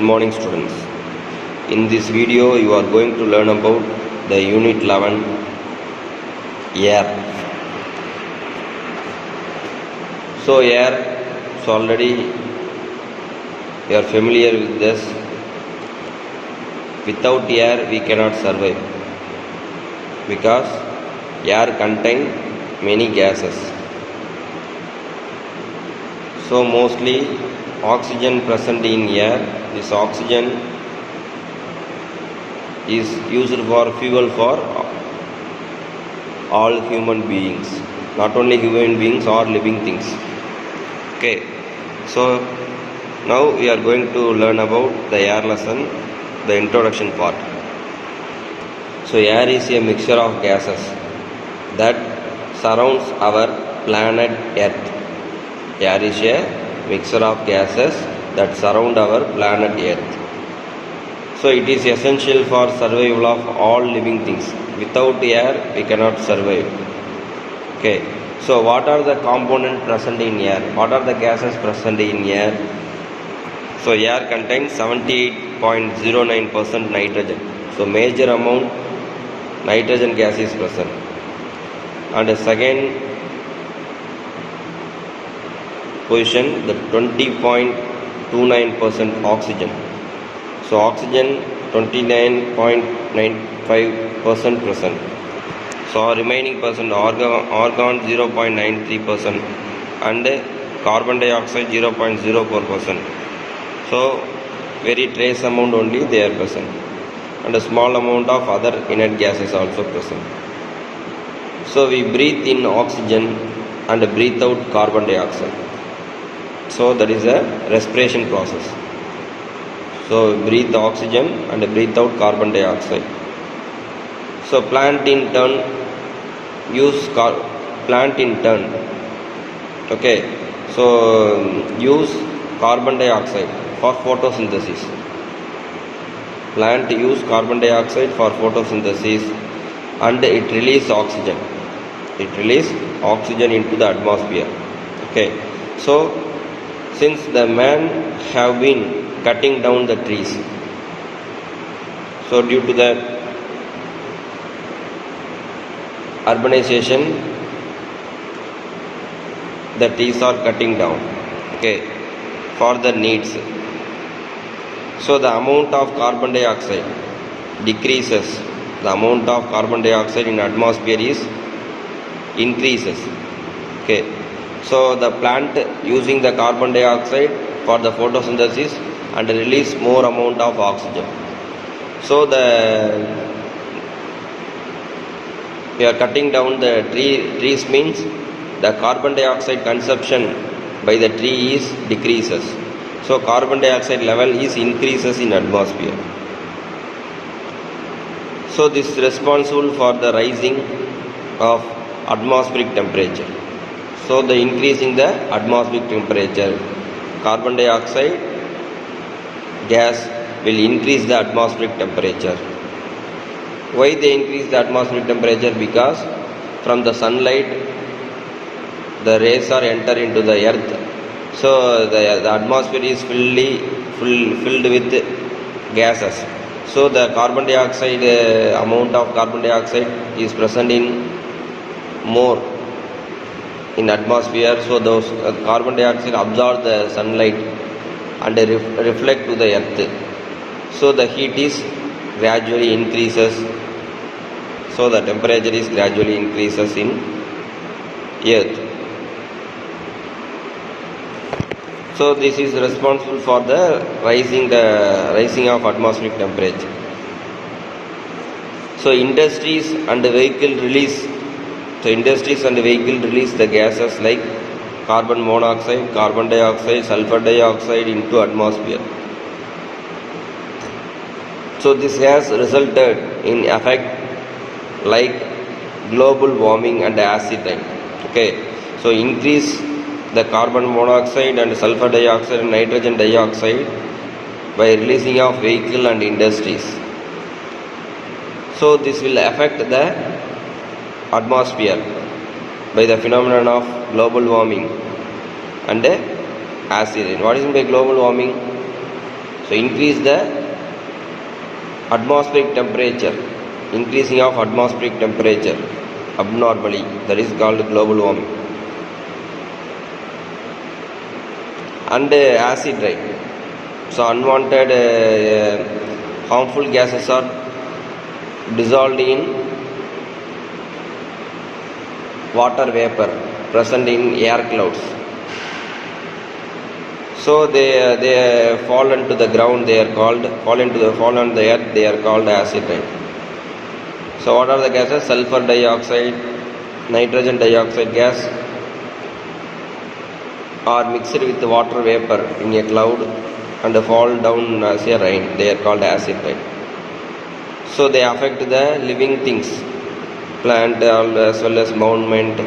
morning students. In this video you are going to learn about the unit 11 air. So air, already you are familiar with this. Without air we cannot survive because air contains many gases. So mostly oxygen present in air. This oxygen is used for fuel for all human beings, not only human beings or living things. Okay, so now we are going to learn about the air lesson, the introduction part. So air is a mixture of gases that surrounds our planet Earth. Air is a mixture of gases that surround our planet Earth. So it is essential for survival of all living things. Without air we cannot survive. Okay. So what are the components present in air? What are the gases present in air? So air contains 78.09% nitrogen. So major amount nitrogen gas is present. And the second position, the 20.29% oxygen. So oxygen 29.95% present. So remaining percent argon 0.93% and carbon dioxide 0.04%. So very trace amount only they are present, and a small amount of other inert gases also present. So we breathe in oxygen and breathe out carbon dioxide. So that is a respiration process. So breathe oxygen and breathe out carbon dioxide. So plant in turn use use carbon dioxide for photosynthesis. Plant use carbon dioxide for photosynthesis and it release oxygen. It release oxygen into the atmosphere. Okay. So since the man have been cutting down the trees, so due to the urbanization the trees are cutting down, okay, for the needs. So the amount of carbon dioxide decreases. The amount of carbon dioxide in atmosphere is increases. Okay. So the plant using the carbon dioxide for the photosynthesis and release more amount of oxygen. So we are cutting down the trees means the carbon dioxide consumption by the tree is decreases. So carbon dioxide level is increases in atmosphere. So this is responsible for the rising of atmospheric temperature. So the increasing the atmospheric temperature, carbon dioxide gas will increase the atmospheric temperature. Why they increase the atmospheric temperature? Because from the sunlight the rays are enter into the earth. So the atmosphere is filled with gases. So the carbon dioxide amount of carbon dioxide is present in more in atmosphere. So those carbon dioxide absorb the sunlight and reflect to the earth. So the heat is gradually increases. So the temperature is gradually increases in earth. So this is responsible for the rising of atmospheric temperature. So industries and vehicle release the gases like carbon monoxide, carbon dioxide, sulfur dioxide into atmosphere. So this has resulted in effect like global warming and acid rain. Okay. So increase the carbon monoxide and sulfur dioxide and nitrogen dioxide by releasing of vehicle and industries. So this will affect the atmosphere by the phenomenon of global warming and acid rain. What is meant by global warming? So increase the atmospheric temperature, increasing of atmospheric temperature abnormally, that is called global warming. And acid rain. So unwanted harmful gases are dissolved in water vapor present in air clouds. So they fall into the ground. They are called fall on the earth. They are called acid rain. So what are the gases? Sulfur dioxide, nitrogen dioxide gas are mixed with water vapor in a cloud and fall down as a rain. They are called acid rain. So they affect the living things, plant as well as monument.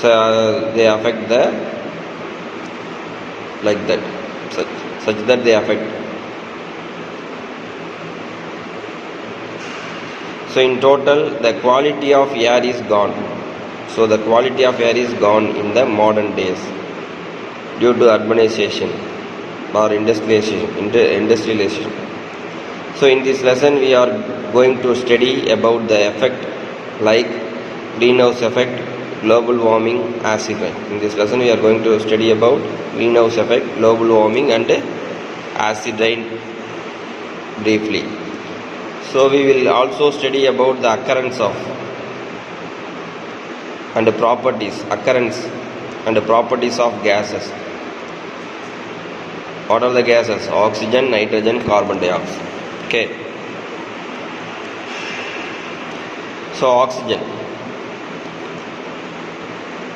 So they affect the like that, such that they affect. So in total, the quality of air is gone. So the quality of air is gone in the modern days due to urbanization or industrialization. So in this lesson we are going to study about the effect like greenhouse effect, global warming, acid rain. In this lesson we are going to study about greenhouse effect, global warming and acid rain briefly. So we will also study about the occurrence of and properties of gases. What are the gases? Oxygen, nitrogen, carbon dioxide. Okay. So oxygen.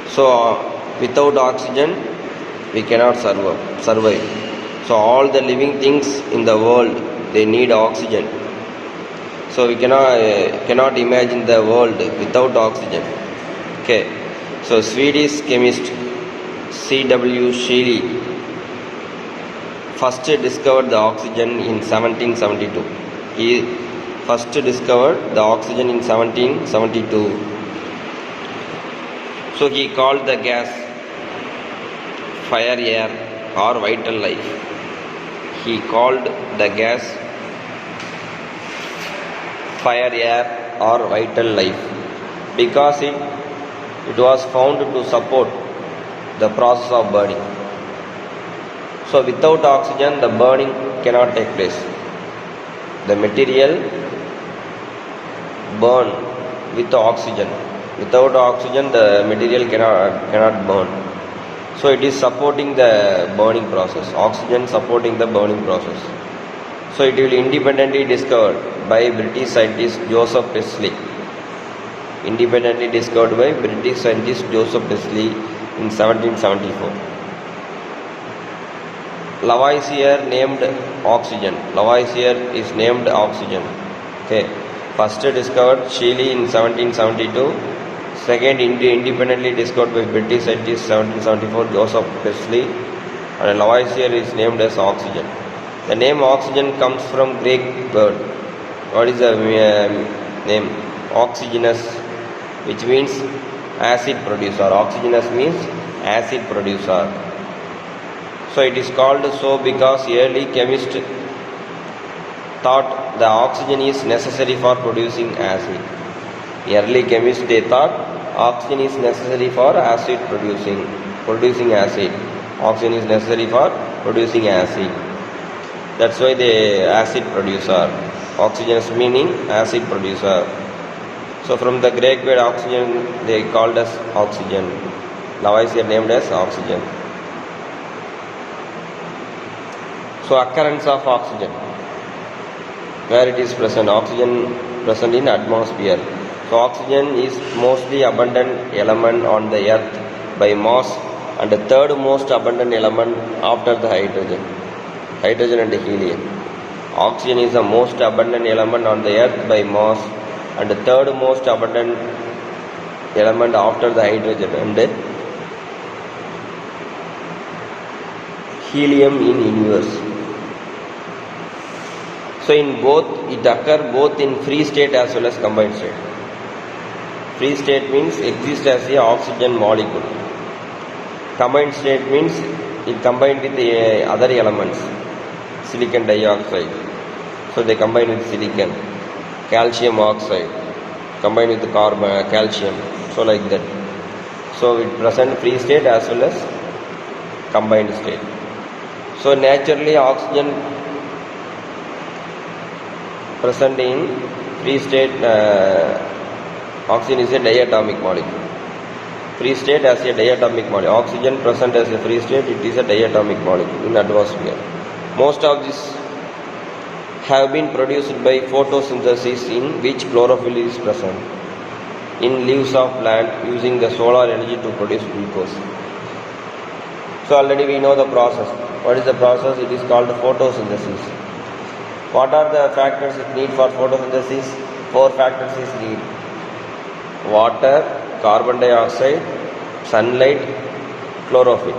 So without oxygen we cannot survive. So all the living things in the world, they need oxygen. So we cannot imagine the world without oxygen. Okay. So Swedish chemist C.W. Scheele first discovered the oxygen in 1772. He first discovered the oxygen in 1772. So he called the gas fire, air or vital life. He called the gas fire, air or vital life because it was found to support the process of burning. So without oxygen the burning cannot take place. The material burn with oxygen. Without oxygen the material cannot burn. So it is supporting the burning process. Oxygen supporting the burning process. So it will independently discovered by British scientist Joseph Priestley. Independently discovered by British scientist Joseph Priestley in 1774. Lavoisier named oxygen. Lavoisier is named oxygen. Okay. First discovered Scheele in 1772. Second independently discovered by British scientist 1774 Joseph Priestley. And Lavoisier is named as oxygen. The name oxygen comes from Greek word. What is the name? Oxygenous, which means acid producer. Oxygenous means acid producer. So it is called so because early chemists thought the oxygen is necessary for producing acid. Early chemists, they thought oxygen is necessary for acid producing acid. Oxygen is necessary for producing acid. That's why the acid producer. Oxygenous meaning acid producer. So from the Greek word oxygen, they called us oxygen. Lavoisier named as oxygen. So occurrence of oxygen, where it is present. Oxygen present in atmosphere. So oxygen is mostly abundant element on the earth by mass and the third most abundant element after the hydrogen and helium. Oxygen is the most abundant element on the earth by mass and the third most abundant element after the hydrogen and helium in universe. So in both, it occurs both in free state as well as combined state. Free state means exists as a oxygen molecule. Combined state means it combined with the other elements. silicon dioxide. So they combine with silicon. Calcium oxide combine with carbon, calcium. So like that. So it present free state as well as combined state. So naturally oxygen present in free state, oxygen is a diatomic molecule. Free state as a diatomic molecule. Oxygen present as a free state, it is a diatomic molecule in atmosphere. Most of these have been produced by photosynthesis in which chlorophyll is present in leaves of plant using the solar energy to produce glucose. So already we know the process. What is the process? It is called photosynthesis. What are the factors it need for photosynthesis? 4 factors is need: water, carbon dioxide, sunlight, chlorophyll.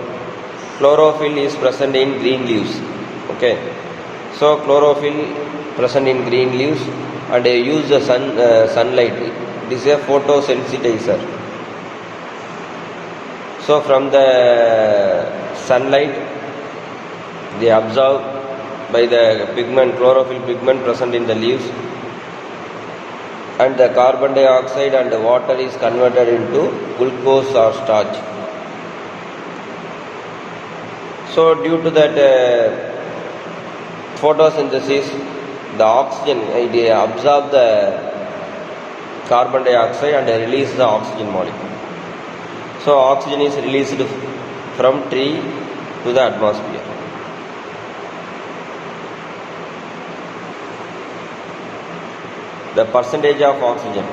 Chlorophyll is present in green leaves. Okay. So chlorophyll present in green leaves and they use the sunlight. It is a photosensitizer. So from the sunlight they absorb by the pigment, chlorophyll pigment present in the leaves, and the carbon dioxide and the water is converted into glucose or starch. So due to that photosynthesis, the oxygen, it absorbs the carbon dioxide and release the oxygen molecule. So oxygen is released from tree to the atmosphere. The percentage of oxygen.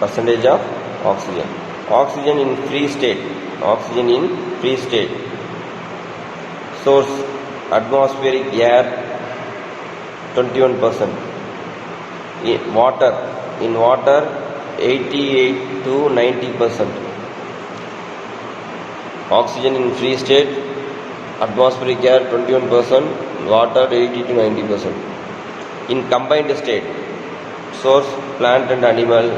Percentage of oxygen. Oxygen in free state. Oxygen in free state. Source atmospheric air 21%. In water 88 to 90%. Oxygen in free state, atmospheric air 21%, water 80 to 90%. In combined state, source plant and animal,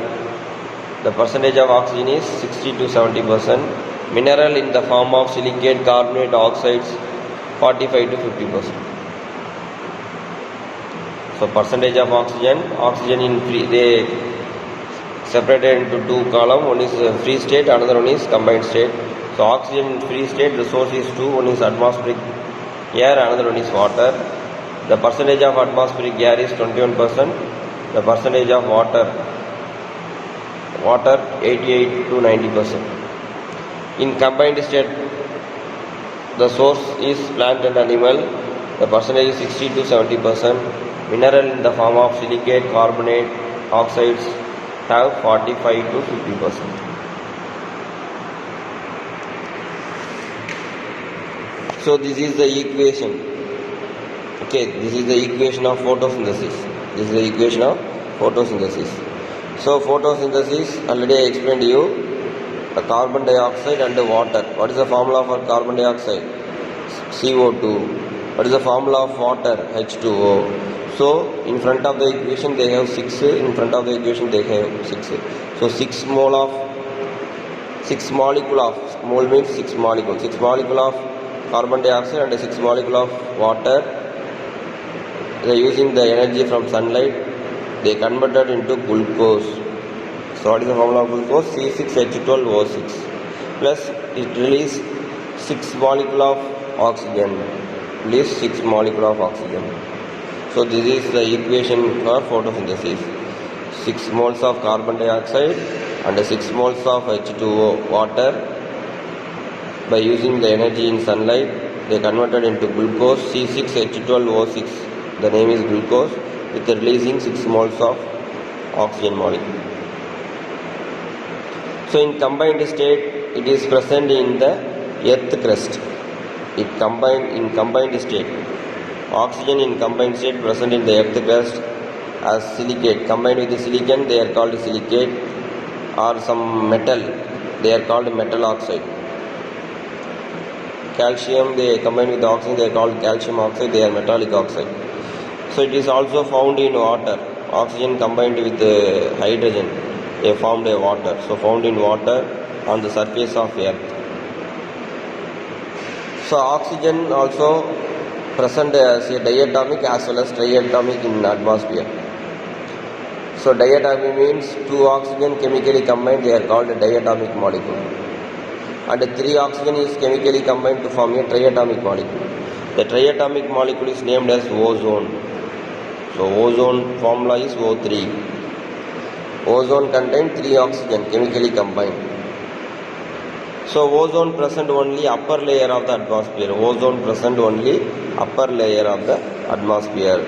the percentage of oxygen is 60 to 70%. Mineral in the form of silicate, carbonate, oxides 45 to 50%. So percentage of oxygen in free, they separated into 2 columns. One is free state, another one is combined state. So oxygen in free state, the source is 2, one is atmospheric air, another one is water. The percentage of atmospheric air is 21%. The percentage of water 88 to 90%. In combined state, the source is plant and animal. The percentage is 60 to 70%. Mineral in the form of silicate, carbonate, oxides have 45 to 50%. So this is the equation. Okay, this is the equation of photosynthesis. This is the equation of photosynthesis. So photosynthesis, already I explained to you, the carbon dioxide and the water. What is the formula for carbon dioxide? CO2. What is the formula of water? H2O. So in front of the equation they have 6, in front of the equation they have 6. So 6 mole of, 6 molecule of, mole means 6 molecule. 6 molecule of carbon dioxide and 6 molecule of water. They are using the energy from sunlight. They converted into glucose. So what is the formula of glucose? C6H12O6 plus it release 6 molecule of oxygen. Release 6 molecule of oxygen. So this is the equation for photosynthesis. 6 moles of carbon dioxide and 6 moles of H2O water. By using the energy in sunlight, they converted into glucose C6H12O6. The name is glucose, with releasing 6 moles of oxygen molecule. So in combined state, it is present in the earth crust. It combined in combined state. Oxygen in combined state present in the earth crust as silicate. Combined with the silicon, they are called silicate, or some metal, they are called metal oxide. Calcium, they combine with the oxygen, they are called calcium oxide, they are metallic oxide. So it is also found in water. Oxygen combined with hydrogen, they formed a water. So found in water on the surface of earth. So oxygen also present as a diatomic as well as triatomic in atmosphere. So diatomic means 2 oxygen chemically combined, they are called a diatomic molecule. And 3 oxygen is chemically combined to form a triatomic molecule. The triatomic molecule is named as ozone. So ozone formula is O3. Ozone contains 3 oxygen chemically combined. So ozone present only upper layer of the atmosphere. Ozone present only upper layer of the atmosphere.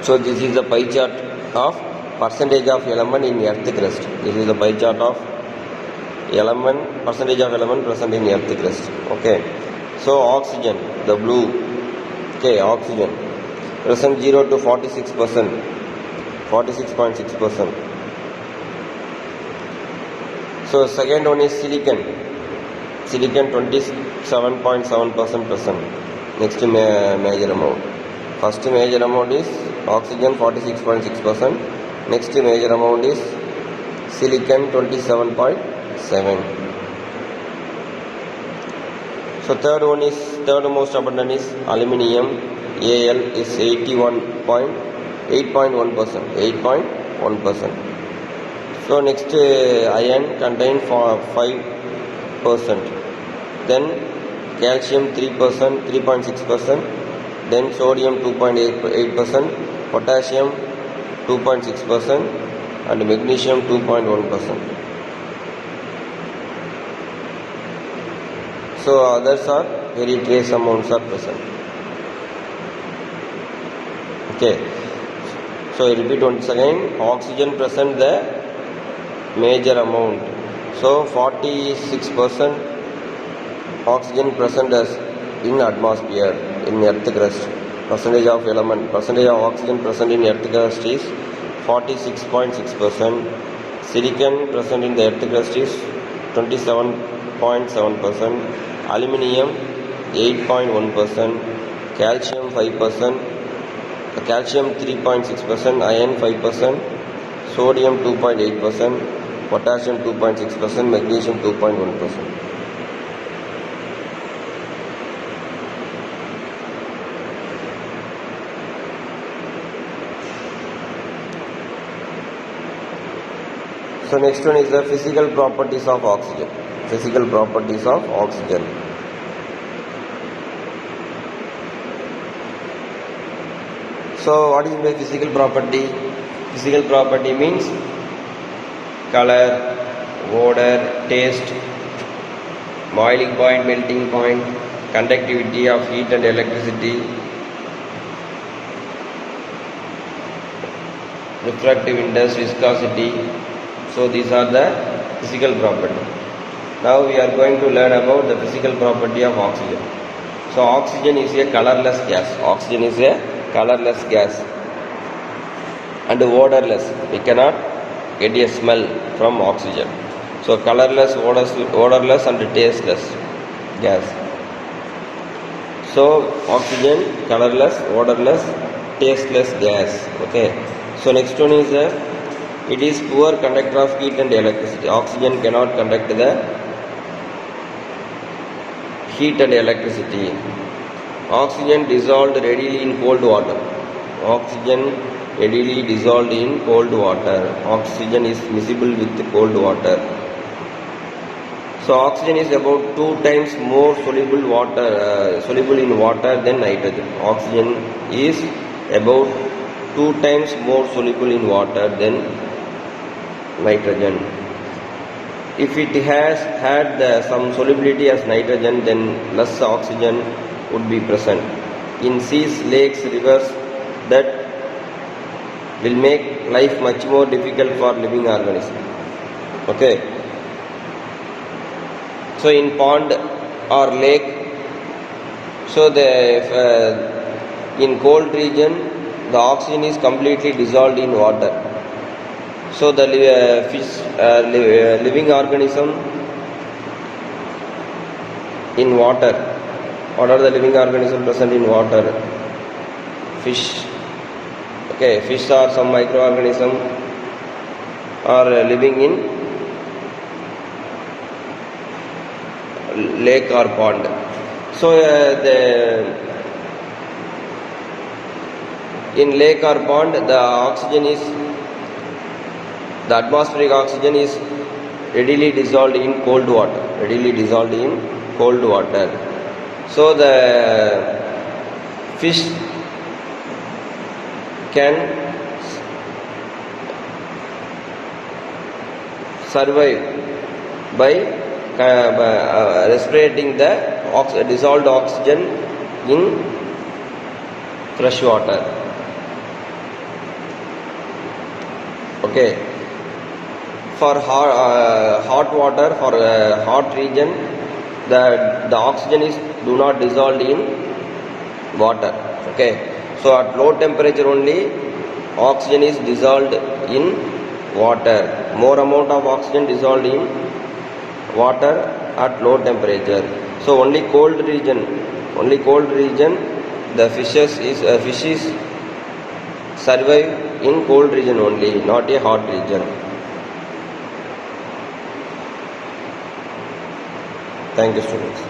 So this is the pie chart of percentage of element in earth crust. This is the pie chart of element, percentage of element present in earth crust. Okay. So oxygen, the blue, okay, oxygen present 0 to 46%, 46.6%. So second one is silicon, silicon 27.7% present. Next major amount. First major amount is oxygen 46.6%. Next major amount is silicon 27.7. So third most abundant is aluminium. Al is 8.1%. 8.1%. So next iron contain 5%. Then calcium 3%, 3.6%. Then sodium 2.8%, potassium 2.6%, and magnesium 2.1%. So others are very trace amounts are present. Okay. So I repeat once again, oxygen present the major amount. So 46% oxygen present as in atmosphere, in earth crust. Percentage of element, percentage of oxygen present in earth crust is 46.6%. Silicon present in the earth crust is 27.7%. Aluminium 8.1%. Calcium 5%. Calcium 3.6%. Iron 5%. Sodium 2.8%. Potassium 2.6%. Magnesium 2.1%. So next one is the physical properties of oxygen. Physical properties of oxygen. So what is the physical property? Physical property means color, odor, taste, boiling point, melting point, conductivity of heat and electricity, refractive index, viscosity. So these are the physical property. Now we are going to learn about the physical property of oxygen. So oxygen is a colorless gas. Oxygen is a colorless gas and odorless. We cannot get a smell from oxygen. So colorless, odorless and tasteless gas. So oxygen, colorless, odorless, tasteless gas. Okay. So next one is it is poor conductor of heat and electricity. Oxygen cannot conduct the heat and electricity. Oxygen dissolved readily in cold water. Oxygen readily dissolved in cold water. Oxygen is miscible with cold water. So oxygen is about 2 times more soluble in water than nitrogen. Oxygen is about 2 times more soluble in water than nitrogen. If it has had some solubility as nitrogen, then less oxygen would be present. In seas, lakes, rivers, that will make life much more difficult for living organisms. Okay. So in pond or lake, so in cold region, the oxygen is completely dissolved in water. So the living organism in water. What are the living organisms present in water? Fish. Okay, fish are some microorganisms are living in lake or pond. So In lake or pond, the atmospheric oxygen is readily dissolved in cold water. So the fish can survive by respirating the dissolved oxygen in fresh water. Okay. For hot water, for hot region, the oxygen is do not dissolve in water. Okay. So at low temperature only oxygen is dissolved in water. More amount of oxygen dissolved in water at low temperature. So only cold region, the fishes survive in cold region only, not a hot region. Thank you, students.